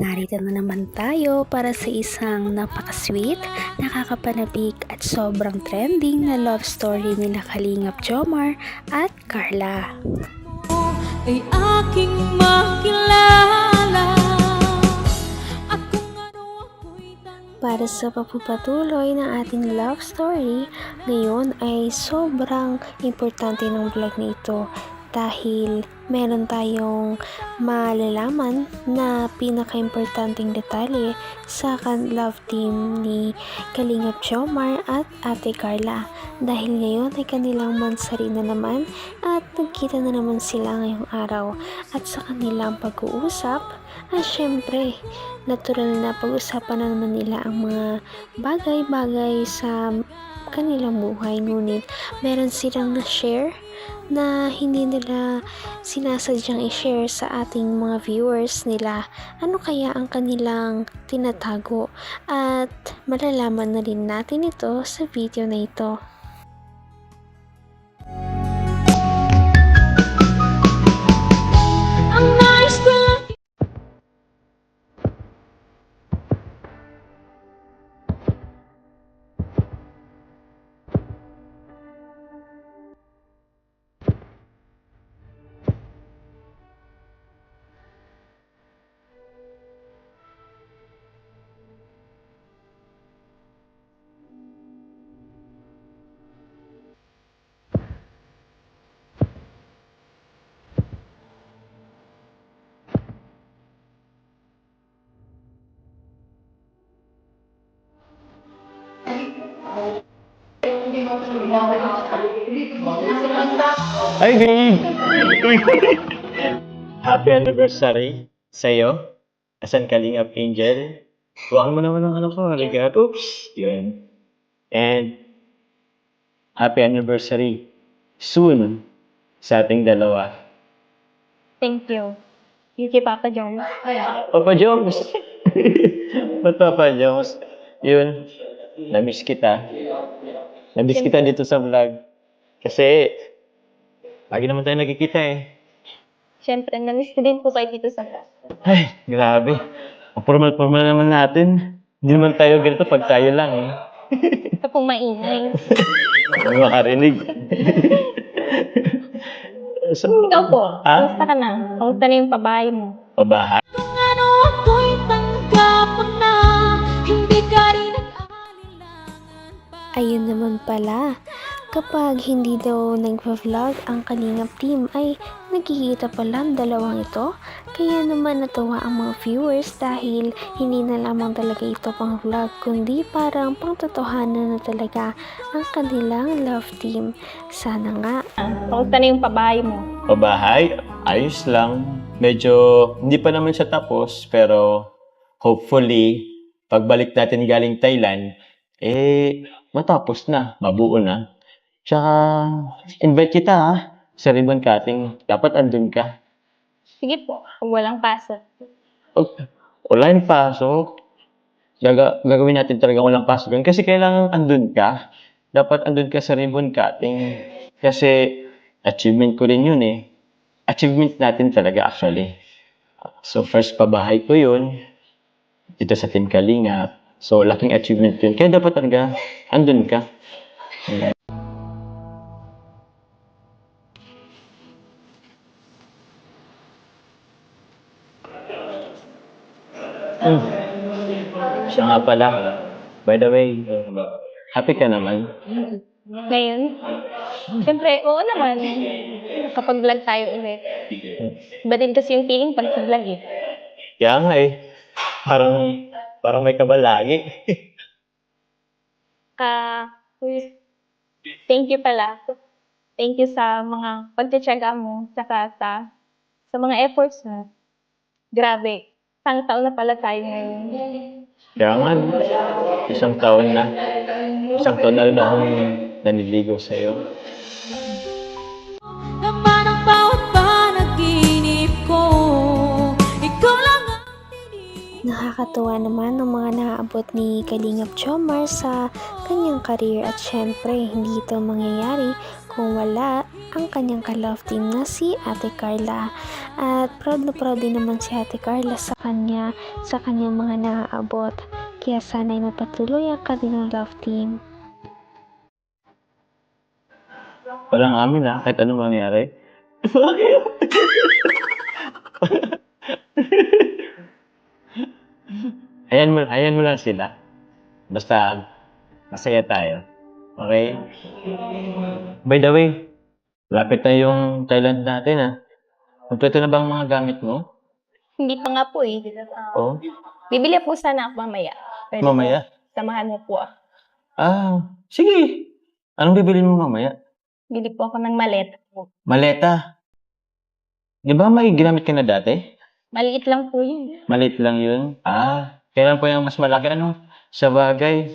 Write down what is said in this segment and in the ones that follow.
narito na naman tayo para sa isang napaka-sweet, nakakapanabik at sobrang trending na love story nila Kalingap Jomar at Carla. Ay aking makilala at kung ano ako'y Para sa pagpapatuloy ng ating love story, ngayon ay sobrang importante ng vlog na ito dahil meron tayong malalaman na pinaka-importanting detalye sa love team ni Kalingap Jomar at Ate Carla. Dahil ngayon ay kanilang mansari na naman at nagkita na naman sila ngayong araw at sa kanilang pag-uusap at syempre natural na pag-usapan na naman nila ang mga bagay-bagay sa kanilang buhay, ngunit meron silang na-share na hindi nila sinasadyang i-share sa ating mga viewers nila. Ano kaya ang kanilang tinatago? At malalaman na rin natin ito sa video na ito. ang nais ko lang. Hi, babe! Uy! Happy anniversary sa'yo. Asan Kalingap Angel? Huwag mo naman ang ano ko, regard. Oops! Yun. And happy anniversary soon sa ating dalawa. Thank you. Thank you, Papa John. Papa Jones! Ba't Papa Jones? Yun, na-miss kita. Na-miss kita dito sa vlog. Kasi, lagi naman tayo nagkikita eh. Siyempre, namiss ko din po kayo dito sa class. Ay, grabe. Ang formal-formal naman natin. Hindi naman tayo ganito pag tayo lang eh. Ito pong maingay. Hindi makarinig. So, Ikaw po, Ha? kamusta ka na? Kamusta na yung pabahay mo? pabahay. Kung ano ako'y tanggap mo na, hindi ka rin nag-aalilangan pa. Ayun naman pala, kapag hindi daw nagpa-vlog ang Kalingap team ay nagkikita pala ang dalawang ito. Kaya naman natuwa ang mga viewers dahil hindi na lamang talaga ito pang vlog kundi parang pangtotohanan na talaga ang kanilang love team. Sana nga. Kamusta na yung pabahay mo? Pabahay, ayos lang. Medyo, hindi pa naman siya tapos, pero hopefully, pagbalik natin galing Thailand, matapos na, mabuo na. Tsaka, invite kita ha, sa ribbon cutting. Dapat andun ka. Sige po, kung walang pasok. Wala yung pasok. Gagawin natin talaga walang pasok yun. Kasi kailangan andun ka. Dapat andun ka sa ribbon cutting. Kasi achievement ko rin yun eh. Achievement natin talaga actually. So first pabahay ko yun. Dito sa Team Kalingap. So laking achievement yun. Kaya dapat talaga andun ka. Hmm. Siya nga pala. By the way, happy ka naman? Ngayon, siyempre, oo naman. Kapag vlog tayo ulit. Iba din kasi yung feeling pag sa vlog eh. Kaya nga eh. Parang may kaba lagi. Thank you pala. Thank you sa mga pagtitiyaga mo, saka sa mga efforts mo. Grabe. Isang taon na pala tayo ngayon. Kaya nga, isang taon na. Isang taon na rin akong naniligaw sa'yo. Naman ang bawat panaginip ko, ikaw lang ang Nakakatuwa naman ang mga naaabot ni Kalingap Jomar sa kanyang career at syempre hindi ito mangyayari kung wala ang kanyang ka-love team na si Ate Carla. At proud na proud din naman si Ate Carla sa kanyang mga naaabot. Kaya sana'y magpatuloy ang kanilang love team. Walang amin kahit anong mangyari. Bakit? Hayaan mo lang sila. Basta, masaya tayo. Okay? By the way, lapit na yung Thailand natin Kompleto na bang mga gamit mo? Hindi pa nga po eh. Oo. Bibili po sana ako mamaya. Pwede Mamaya? po, samahan mo po ako. Sige. Anong bibilin mo mamaya? Bili po ako ng maleta po. Maleta. Di ba may ginamit ka na dati? Maliit lang po yun. Maliit lang yun. Kailan po yung mas malaki? Sa bagay.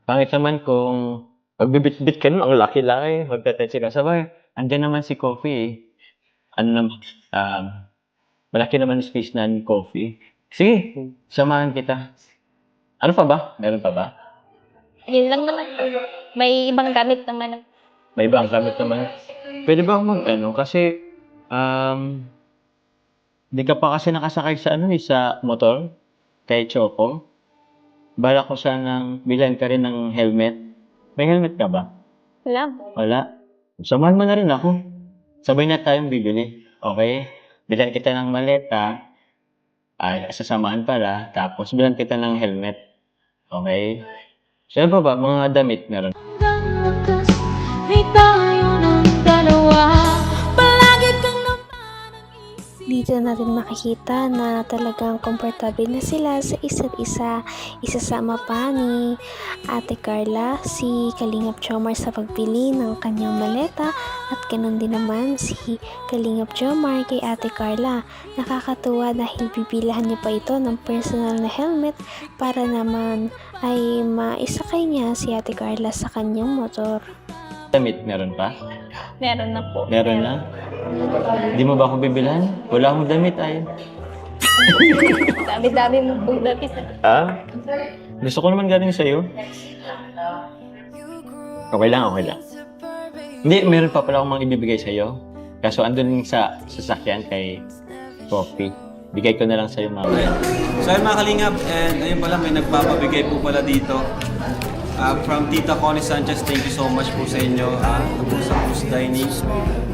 Pangit naman kung pagbibit-bit ka nun, ang laki-laki. Magtatensi ka. Sabay, andyan naman si Coffee malaki naman yung space na ni Coffee. Sige, samahan kita. Ano pa ba? Meron pa ba? Yun lang naman. May ibang gamit naman. May ibang gamit naman. Pwede ba kasi, di ka pa kasi nakasakay sa sa motor, kay Choco. Balak ko sanang bilan ka rin ng helmet. May helmet ka ba? Wala. Wala. Samahan mo na rin ako. Sabay na tayong bibili. Okay? Bilan kita ng maleta. Sasamahan pala. Tapos bilan kita ng helmet. Okay? Saan pa ba? Mga damit meron. Hanggang wakas ay tayo ng dalawa. Palagi kang naman ang isip. Dito natin makikita na talagang komportable na sila sa isa't isa. Isasama pa ni Ate Carla si Kalingap Jomar sa pagbili ng kanyang maleta at ganun din naman si Kalingap Jomar kay Ate Carla. Nakakatuwa dahil bibilahan niya pa ito ng personal na helmet para naman ay maisakay niya si Ate Carla sa kanyang motor. Damit meron pa? Meron na po. Meron na? Di mo ba ako bibilhan? Wala akong damit Dami-dami mo po damit. Gusto ko naman galing sa'yo. Okay lang. Hindi, meron pa pala akong mga ibibigay sa'yo. Kaso andun sa sasakyan kay Coffee. Bigay ko na lang sa'yo mamaya. So ayun mga kalingap, and ayun pala may nagpapabigay po pala dito. From Tita Connie Sanchez, thank you so much po sa inyo. Ito po sa Cruise Dining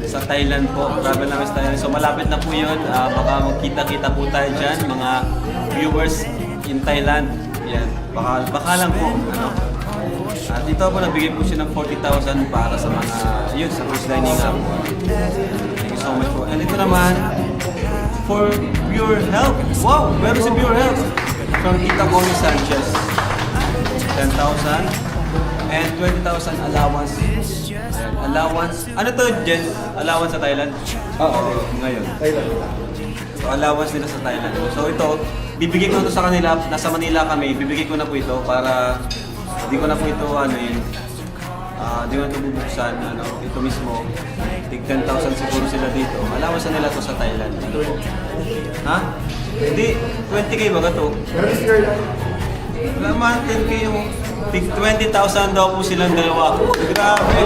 sa Thailand po, travel namin sa Thailand. So malapit na po yun, baka magkita-kita po tayo dyan, mga viewers in Thailand. Yan, baka lang po. At dito po, nagbigay po siya ng 40,000 para sa mga, yun, sa Cruise Dining po. Thank you so much po. And ito naman, for Pure Health. Wow! Meron si Pure Health from Tita Connie Sanchez. 10,000 and 20,000 allowance. Allowance. Ano to, Jen? Allowance sa Thailand? Oo. Ngayon. So, allowance nila sa Thailand. So, ito, bibigay ko ito sa kanila. Nasa Manila kami. Bibigay ko na po ito para di ko na po ito, di ko na ito bubuksan. Ito mismo. Tig 10,000 siguro sila dito. Allowance na nila to sa Thailand. Ha? Hindi. 20K ba ka to? Wala man, 10K yung tig 20,000 daw po silang dalawa. Grabe!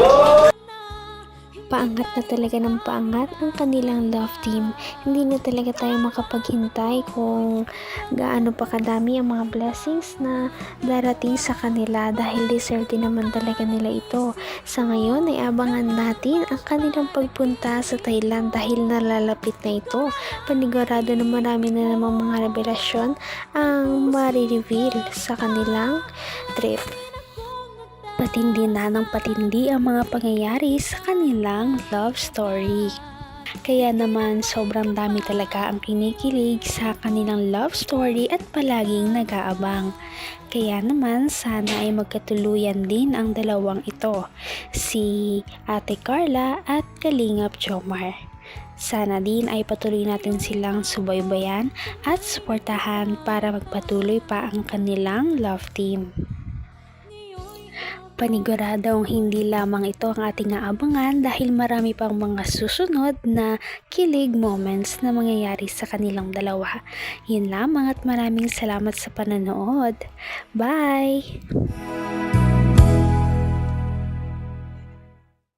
Paangat na talaga ng paangat ang kanilang love team. Hindi na talaga tayo makapaghintay kung gaano pa kadami ang mga blessings na darating sa kanila dahil deserve din naman talaga nila ito. Sa ngayon ay abangan natin ang kanilang pagpunta sa Thailand dahil nalalapit na ito. Panigurado na marami na namang mga revelasyon ang marireveal sa kanilang trip. Patindi na ng patindi ang mga pangyayari sa kanilang love story. Kaya naman sobrang dami talaga ang kinikilig sa kanilang love story at palaging nag-aabang. Kaya naman sana ay magkatuluyan din ang dalawang ito, si Ate Carla at Kalingap Jomar. Sana din ay patuloy natin silang subaybayan at suportahan para magpatuloy pa ang kanilang love team. Paniguradong hindi lamang ito ang ating aabangan dahil marami pang mga susunod na kilig moments na mangyayari sa kanilang dalawa. Yun lamang at maraming salamat sa pananood. Bye!